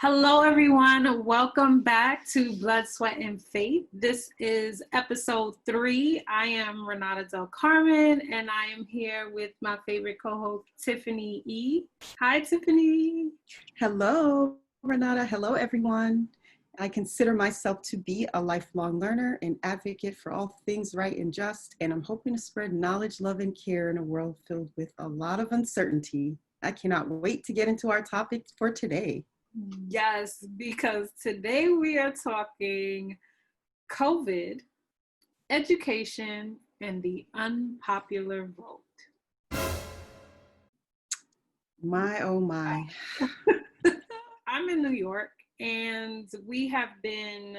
Hello, everyone. Welcome back to Blood, Sweat, and Faith. This is episode 3. I am Renata del Carmen, and I am here with my favorite co-host, Tiffany E. Hi, Tiffany. Hello, Renata. Hello, everyone. I consider myself to be a lifelong learner and advocate for all things right and just, and I'm hoping to spread knowledge, love, and care in a world filled with a lot of uncertainty. I cannot wait to get into our topic for today. Yes, because today we are talking COVID, education, and the unpopular vote. My, oh my. I'm in New York, and we have been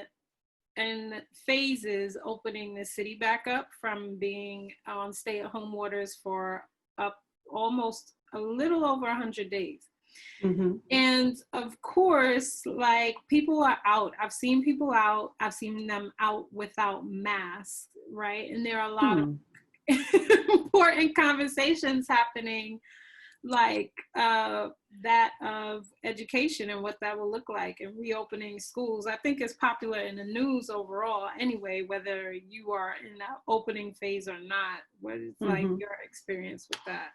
in phases opening the city back up from being on stay-at-home orders for almost a little over 100 days. Mm-hmm. And of course, like, people are out. I've seen people out. I've seen them out without masks, right? And there are a lot of important conversations happening, like that of education and what that will look like and reopening schools. I think it's popular in the news overall anyway, whether you are in the opening phase or not. What is like your experience with that?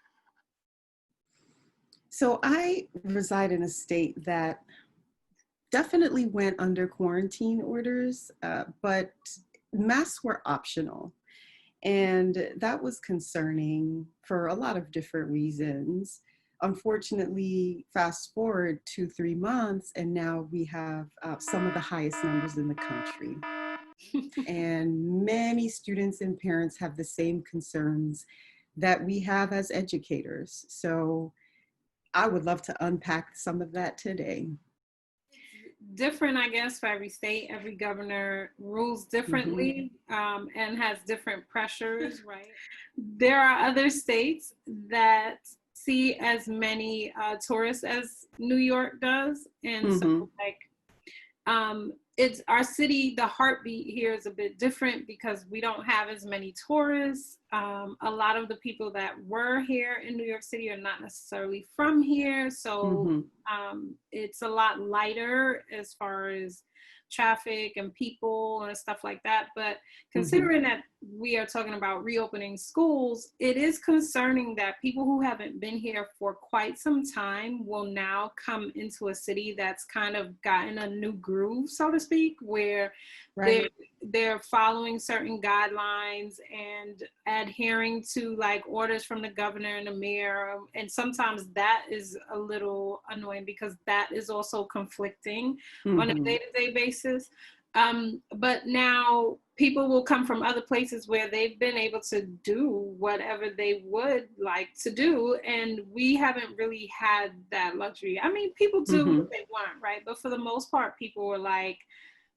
So I reside in a state that definitely went under quarantine orders, but masks were optional. And that was concerning for a lot of different reasons. Unfortunately, fast forward 2-3 months, and now we have some of the highest numbers in the country. And many students and parents have the same concerns that we have as educators. So I would love to unpack some of that today. Different, I guess, for every state. Every governor rules differently and has different pressures, right? There are other states that see as many tourists as New York does. And so, like, it's our city, the heartbeat here is a bit different because we don't have as many tourists. A lot of the people that were here in New York City are not necessarily from here. So it's a lot lighter as far as traffic and people and stuff like that. But considering that we are talking about reopening schools, it is concerning that people who haven't been here for quite some time will now come into a city that's kind of gotten a new groove, so to speak, where they're following certain guidelines and adhering to like orders from the governor and the mayor. And sometimes that is a little annoying because that is also conflicting on a day-to-day basis. But now people will come from other places where they've been able to do whatever they would like to do. And we haven't really had that luxury. I mean, people do what they want, right? But for the most part, people were like,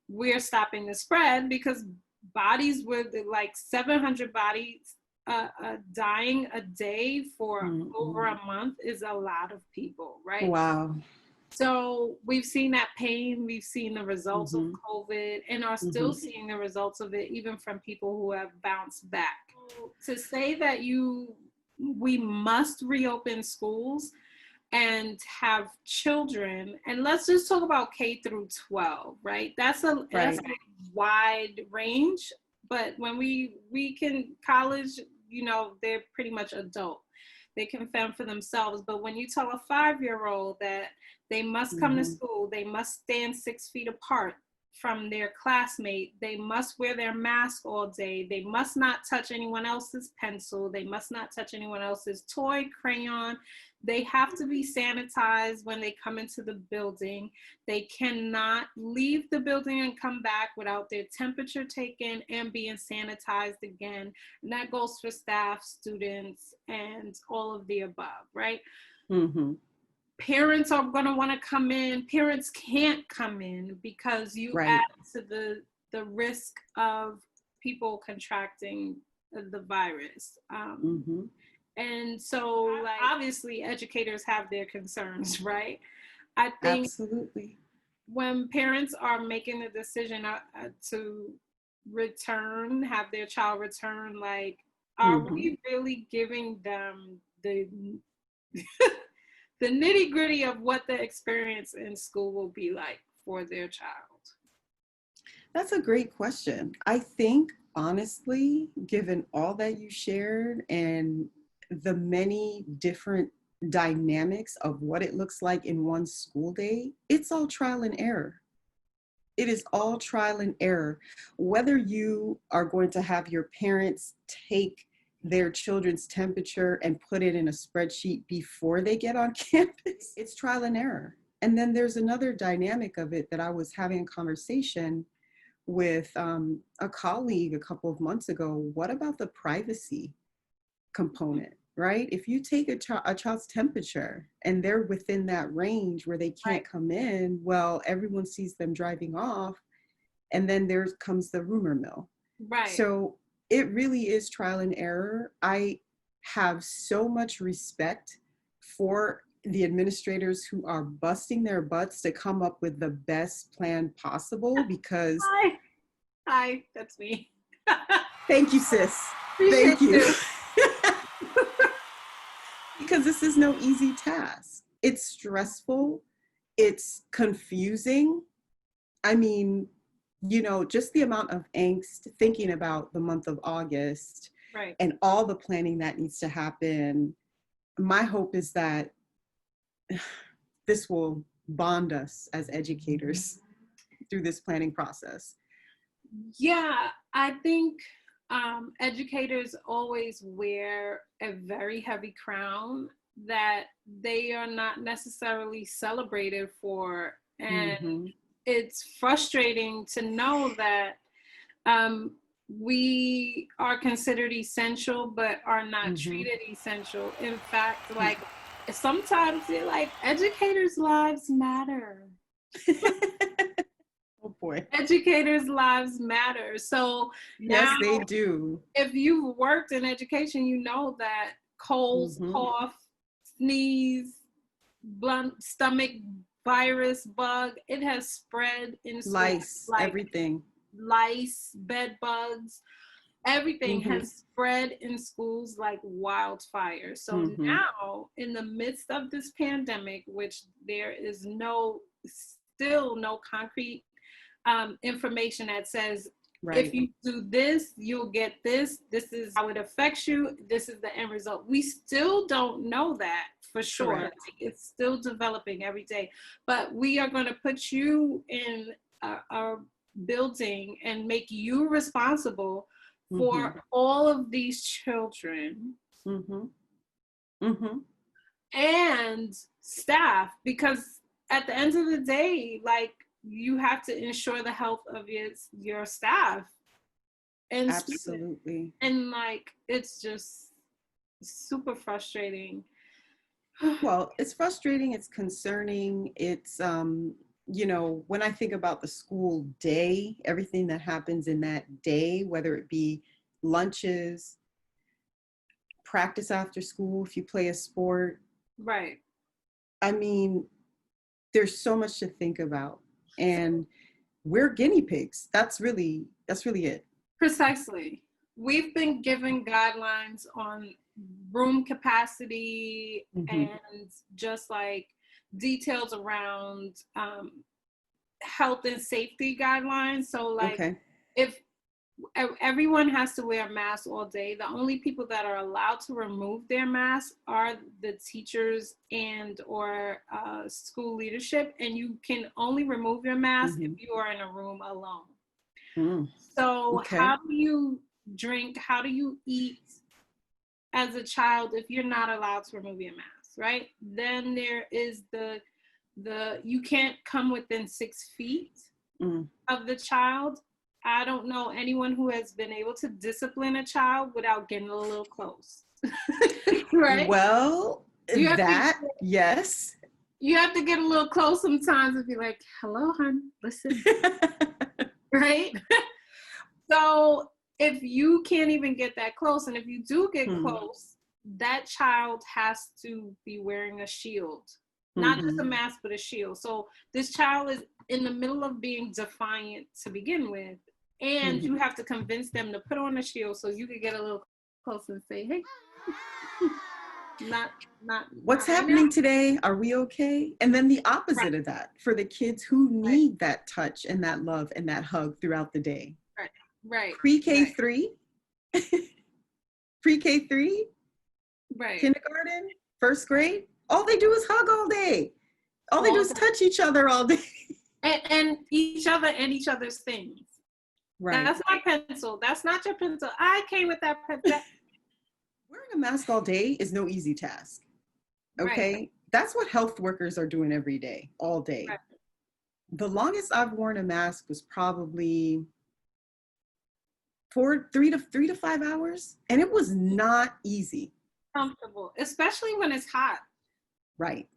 we're stopping the spread because bodies were like 700 bodies dying a day for over a month is a lot of people, right? Wow. So we've seen that pain, we've seen the results of COVID and are still seeing the results of it, even from people who have bounced back. So to say that we must reopen schools and have children, and let's just talk about K through 12, right? That's a wide range, but when we can college, you know, they're pretty much adult. They can fend for themselves. But when you tell a 5-year-old that they must come to school, they must stand 6 feet apart from their classmate, they must wear their mask all day, they must not touch anyone else's pencil, they must not touch anyone else's toy, crayon, they have to be sanitized when they come into the building, they cannot leave the building and come back without their temperature taken and being sanitized again. And that goes for staff, students, and all of the above, right? Parents are going to want to come in. Parents can't come in because you add to the risk of people contracting the virus. And so, like, obviously educators have their concerns, right? I think absolutely when parents are making the decision to return, have their child return, like, are we really giving them the the nitty gritty of what the experience in school will be like for their child? That's a great question. I think, honestly, given all that you shared and the many different dynamics of what it looks like in one school day, it's all trial and error. It is all trial and error. Whether you are going to have your parents take their children's temperature and put it in a spreadsheet before they get on campus, it's trial and error. And then there's another dynamic of it that I was having a conversation with a colleague a couple of months ago. What about the privacy component, right? If you take a child's temperature and they're within that range where they can't come in, well, everyone sees them driving off, and then there comes the rumor mill. Right. So it really is trial and error. I have so much respect for the administrators who are busting their butts to come up with the best plan possible, because Hi, that's me. Thank you, sis. Appreciate Thank you. Because this is no easy task. It's stressful. It's confusing. I mean, you know, just the amount of angst thinking about the month of August, right, and all the planning that needs to happen. My hope is that this will bond us as educators through this planning process. Yeah, I think educators always wear a very heavy crown that they are not necessarily celebrated for. And it's frustrating to know that we are considered essential, but are not treated essential. In fact, like sometimes they're like, educators' lives matter. Oh boy. Educators' lives matter. So yes, now, they do. if you've worked in education, you know that colds, cough, sneeze, blunt stomach virus, bug, it has spread in schools. Lice, like everything. Lice, bed bugs, everything has spread in schools like wildfire. So now, in the midst of this pandemic, which there is still no concrete information that says, if you do this, you'll get this. This is how it affects you. This is the end result. We still don't know that for sure. Like, it's still developing every day. But we are going to put you in a building and make you responsible for all of these children and staff, because at the end of the day, like, you have to ensure the health of your staff and absolutely students. And like, it's just super frustrating. Well, it's frustrating, it's concerning, it's you know, when I think about the school day, everything that happens in that day, whether it be lunches, practice after school, if you play a sport, right, I mean, there's so much to think about. And we're guinea pigs. That's really it. Precisely. We've been given guidelines on room capacity and just like details around health and safety guidelines. So like, if everyone has to wear a mask all day, the only people that are allowed to remove their masks are the teachers and or school leadership, and you can only remove your mask if you are in a room alone. So how do you drink, how do you eat as a child if you're not allowed to remove your mask, right? Then there is the you can't come within 6 feet of the child. I don't know anyone who has been able to discipline a child without getting a little close. Right? Well, yes. You have to get a little close sometimes and be like, hello, hon, listen. Right? So if you can't even get that close, and if you do get close, that child has to be wearing a shield. Not just a mask, but a shield. So this child is in the middle of being defiant to begin with. And you have to convince them to put on a shield so you can get a little close and say, hey. not What's not right now. happening today? Are we okay? And then the Right, opposite of that for the kids who right, need that touch and that love and that hug throughout the day. right, right, Pre-K right, 3, pre-K 3, right. kindergarten, first grade, all they do is hug all day. All they do All is day. touch each other all day. And each other and each other's things. Right. That's my pencil. That's not your pencil. I came with that pencil. Wearing a mask all day is no easy task. Right, Okay. That's what health workers are doing every day, all day. right. The longest I've worn a mask was probably 3 to 5 hours. And it was not easy. Comfortable, especially when it's hot. Right.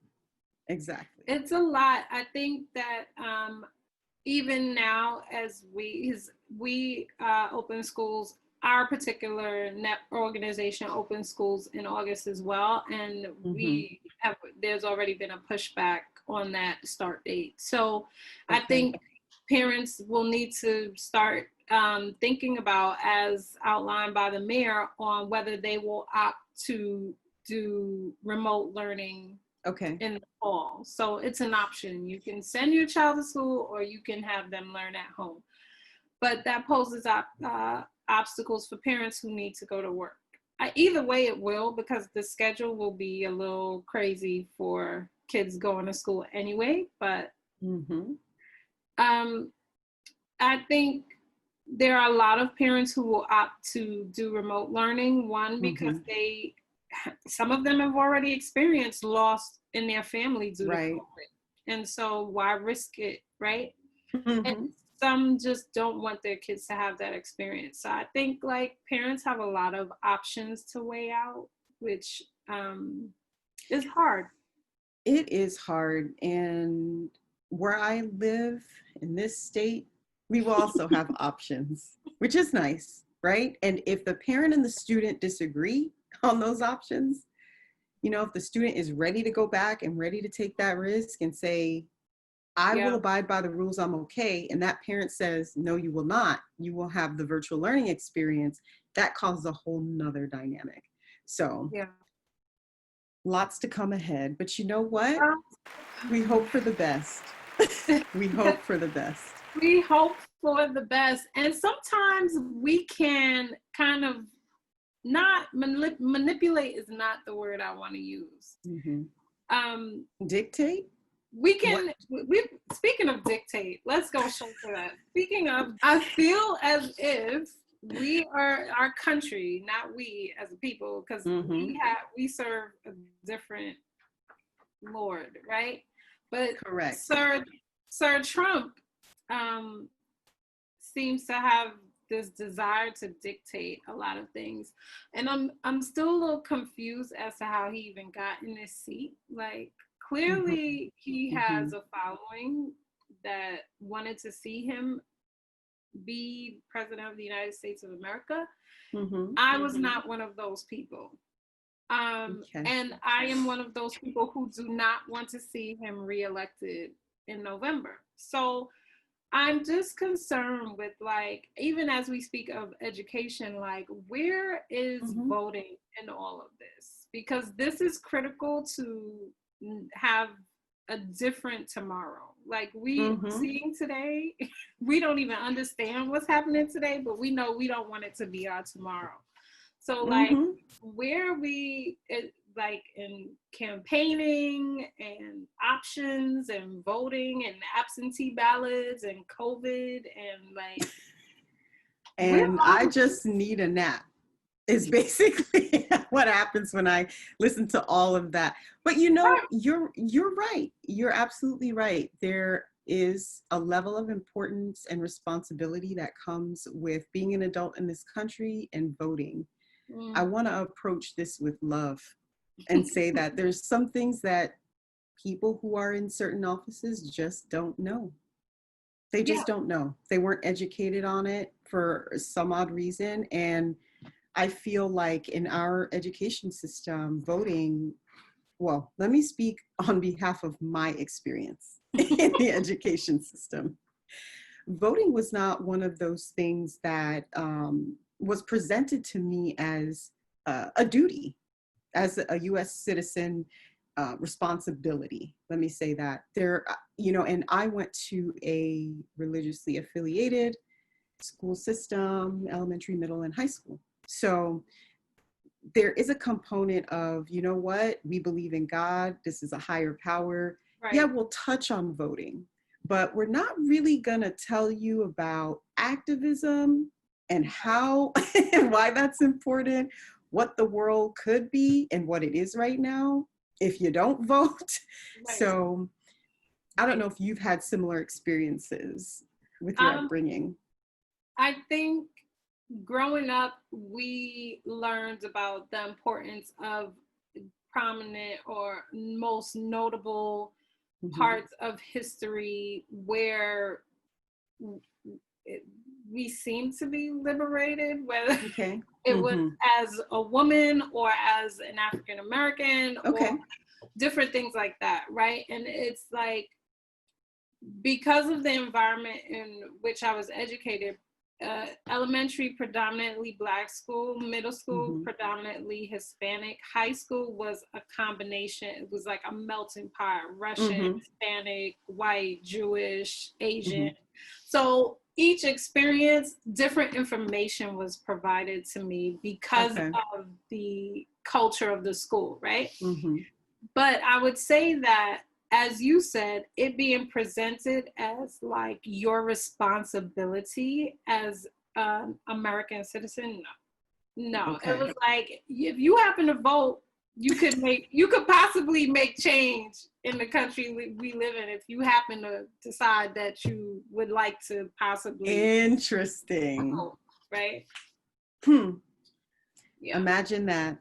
Exactly. It's a lot. I think that even now, as we open schools, our particular net organization opens schools in August as well, and Mm-hmm. we have there's already been a pushback on that start date. So I Okay. think parents will need to start thinking about, as outlined by the mayor, on whether they will opt to do remote learning Okay. in the fall. So it's an option. You can send your child to school or you can have them learn at home. But that poses obstacles for parents who need to go to work. Either way, it will, because the schedule will be a little crazy for kids going to school anyway. But Mm-hmm. um, I think there are a lot of parents who will opt to do remote learning. One, because Mm-hmm. some of them have already experienced loss in their family due to Right. COVID. And so why risk it, right? And Mm-hmm. some just don't want their kids to have that experience. So I think like parents have a lot of options to weigh out, which is hard. It is hard. And where I live in this state, we will also have options, which is nice, right? And if the parent and the student disagree on those options, if the student is ready to go back and ready to take that risk and say, I will Yeah, abide by the rules, I'm okay. And that parent says, no, you will not. You will have the virtual learning experience. That causes a whole nother dynamic. So yeah. lots to come ahead. But you know what? Well, We hope for the best. We hope for the best. we hope for the best. And sometimes we can kind of not manipulate is not the word I want to use. Mm-hmm. Um, Dictate? we What? can we speaking of dictate, let's go straight to that. Speaking of, I feel as if we are our country, not we as a people, because Mm-hmm. we serve a different Lord, right? But Correct. Sir Trump um seems to have this desire to dictate a lot of things, and I'm still a little confused as to how he even got in this seat. Like, Mm-hmm. clearly he Mm-hmm. has a following that wanted to see him be president of the United States of America. Mm-hmm. I was not one of those people. Okay. And I am one of those people who do not want to see him reelected in November. So I'm just concerned with, like, even as we speak of education, like, where is Mm-hmm. voting in all of this? Because this is critical to have a different tomorrow. Like, we Mm-hmm. seeing today, we don't even understand what's happening today, but we know we don't want it to be our tomorrow. So, like, Mm-hmm. where like in campaigning and options and voting and absentee ballots and COVID and like, where And are I just need a nap is basically what happens when I listen to all of that. But you're right. You're absolutely right. There is a level of importance and responsibility that comes with being an adult in this country and voting. I mm, want to approach this with love and say that there's some things that people who are in certain offices just don't know. They yeah, just don't know. They weren't educated on it for some odd reason. And I feel like in our education system, voting, well, let me speak on behalf of my experience in the education system. Voting was not one of those things that was presented to me as a duty. as a US citizen, responsibility. Let me say that. And I went to a religiously affiliated school system, elementary, middle, and high school. So there is a component of, you know what, we believe in God, this is a higher power. Right. Yeah, we'll touch on voting, but we're not really going to tell you about activism and how and why that's important, what the world could be and what it is right now if you don't vote. Right. So I don't know if you've had similar experiences with your upbringing. I think growing up, we learned about the importance of prominent or most notable parts of history where we seem to be liberated, whether it was as a woman or as an African American or different things like that, right? And it's like, because of the environment in which I was educated, elementary predominantly Black school, middle school predominantly Hispanic, high school was a combination. It was like a melting pot: Russian, Hispanic, white, Jewish, Asian. So each experience, different information was provided to me because of the culture of the school, right? But I would say that, as you said, it being presented as like your responsibility as an American citizen, no. It was like, if you happen to vote, you could possibly make change in the country we live in if you happen to decide that you would like to possibly. Interesting. Vote, right? Yeah. Imagine that.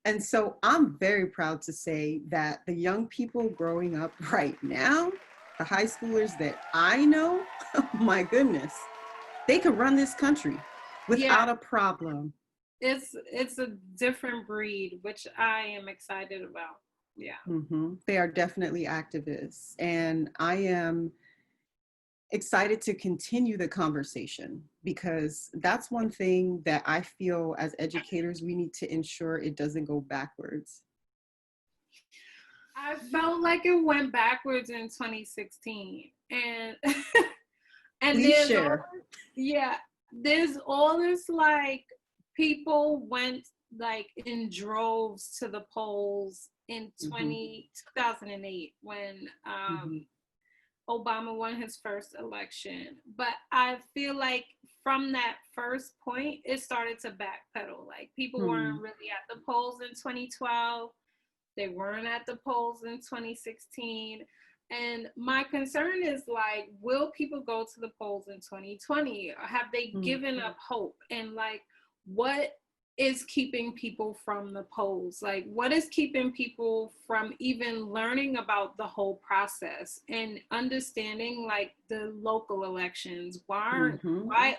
And so I'm very proud to say that the young people growing up right now, the high schoolers that I know, oh my goodness, they could run this country without a problem. It's a different breed, which I am excited about. Yeah. They are definitely activists. And I am excited to continue the conversation, because that's one thing that I feel as educators we need to ensure it doesn't go backwards. I felt like it went backwards in 2016, and and please share. There's all this, like, people went like in droves to the polls in 2008 when Obama won his first election. But I feel like from that first point, it started to backpedal. Like, people weren't really at the polls in 2012. They weren't at the polls in 2016. And my concern is, like, will people go to the polls in 2020? Or have they given up hope? And, like, what is keeping people from the polls? Like, what is keeping people from even learning about the whole process and understanding, like, the local elections? Why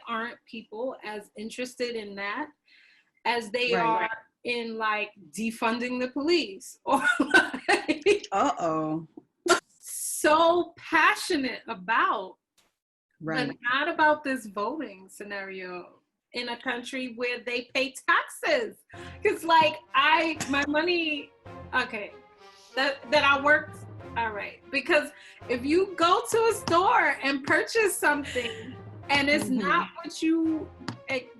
aren't people as interested in that as they are in, like, defunding the police, or like, so passionate about, but not about this voting scenario in a country where they pay taxes? Because, like, my money, that I worked, all right. Because if you go to a store and purchase something and it's not what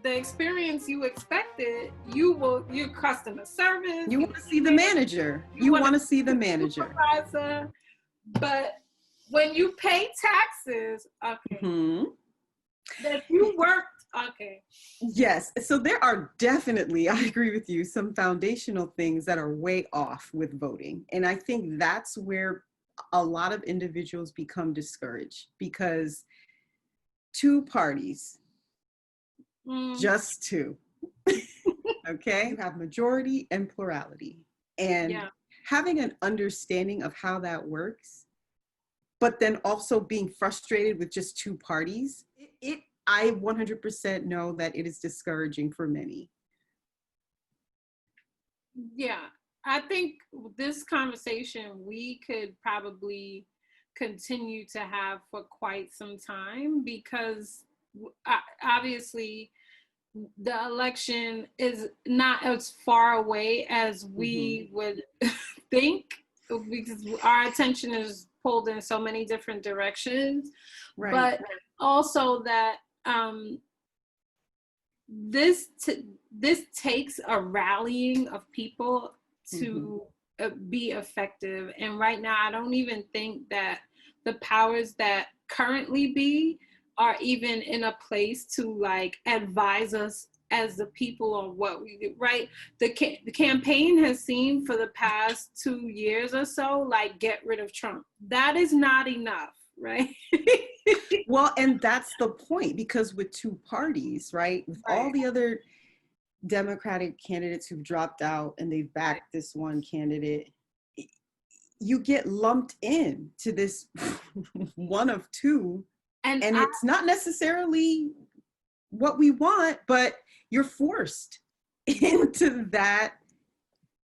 the experience you expected, your customer service. You want to see the manager. You want to see the manager. Supervisor. But when you pay taxes, that you worked, Yes. So there are definitely, I agree with you, some foundational things that are way off with voting. And I think that's where a lot of individuals become discouraged, because two parties, just two. Okay. You have majority and plurality, and having an understanding of how that works, but then also being frustrated with just two parties. I 100% know that it is discouraging for many. Yeah. I think this conversation we could probably continue to have for quite some time, because obviously the election is not as far away as Mm-hmm. we would think, because our attention is pulled in so many different directions. Right. But also that this takes a rallying of people Mm-hmm. to be effective. And right now, I don't even think that the powers that currently be are even in a place to like advise us as the people on what we do. Right? The campaign has seen for the past 2 years or so, like, get rid of Trump. That is not enough, right? Well, and that's the point, because with two parties, right, with all Right. the other Democratic candidates who've dropped out and they've Right. backed this one candidate, you get lumped in to this one of two, And and I it's not necessarily what we want, but you're forced into that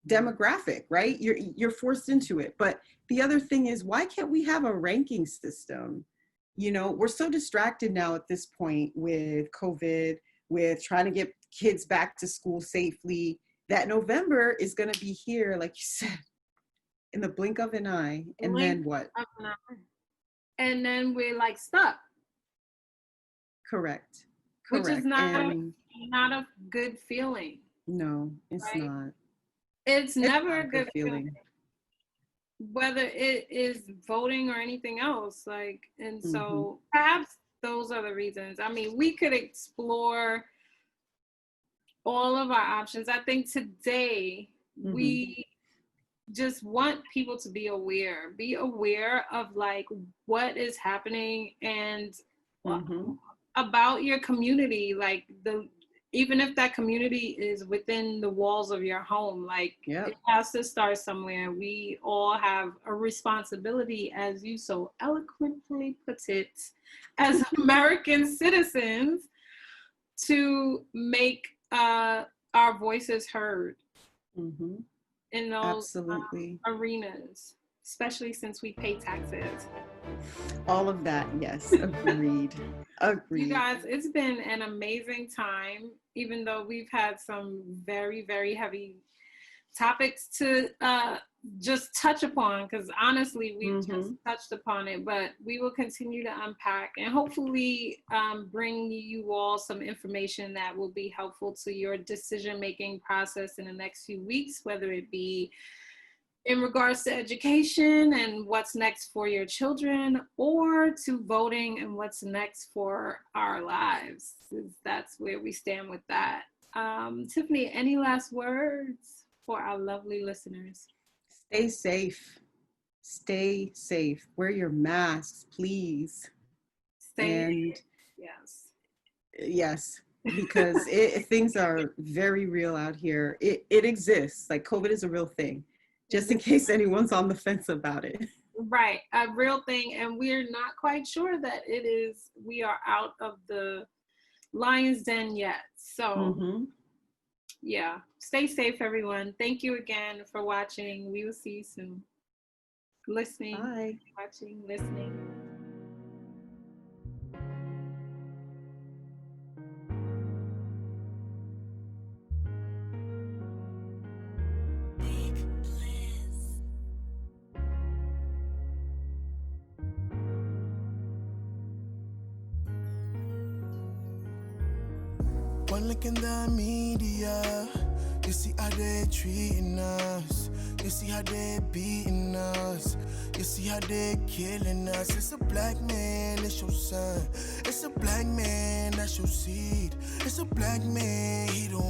demographic, right? You're forced into it. But the other thing is, why can't we have a ranking system? You know, we're so distracted now at this point with COVID, with trying to get kids back to school safely, that November is going to be here, like you said, in the blink of an eye. And blink then what? of an eye. And then we're like stuck, Correct. which is Correct. And not a good feeling, no, it's right? not. It's It's never not a a good good feeling, feeling. whether it is voting or anything else. Like, and Mm-hmm. so perhaps those are the reasons. I mean, we could explore all of our options. I think today Mm-hmm. we just want people to be aware of like what is happening, and Mm-hmm. about your community, like the even if that community is within the walls of your home, like it Yep. has to start somewhere. We all have a responsibility, as you so eloquently put it, as American citizens, to make our voices heard Mm-hmm. in those Absolutely. arenas, especially since we pay taxes. All of that, yes. Agreed. You Agreed. guys, it's been an amazing time, even though we've had some very, very heavy topics to just touch upon, because honestly, we've just Mm-hmm. touched upon it, but we will continue to unpack and hopefully bring you all some information that will be helpful to your decision making process in the next few weeks, whether it be in regards to education and what's next for your children, or to voting and what's next for our lives. That's where we stand with that. Tiffany, any last words for our lovely listeners? Stay safe. Stay safe. Wear your masks, please. Stay, And yes. yes, because things are very real out here. It exists. Like, COVID is a real thing, just in case anyone's on the fence about it. Right, a real thing, and we're not quite sure that it is. We are out of the lion's den yet, so Mm-hmm. yeah. Stay safe, everyone. Thank you again for watching. We will see you soon. Listening, Bye. watching, listening. One look in the media, you see how they treating us. You see how they beating us. You see how they killing us. It's a black man, it's your son. It's a black man, that's your seed. It's a black man, he don't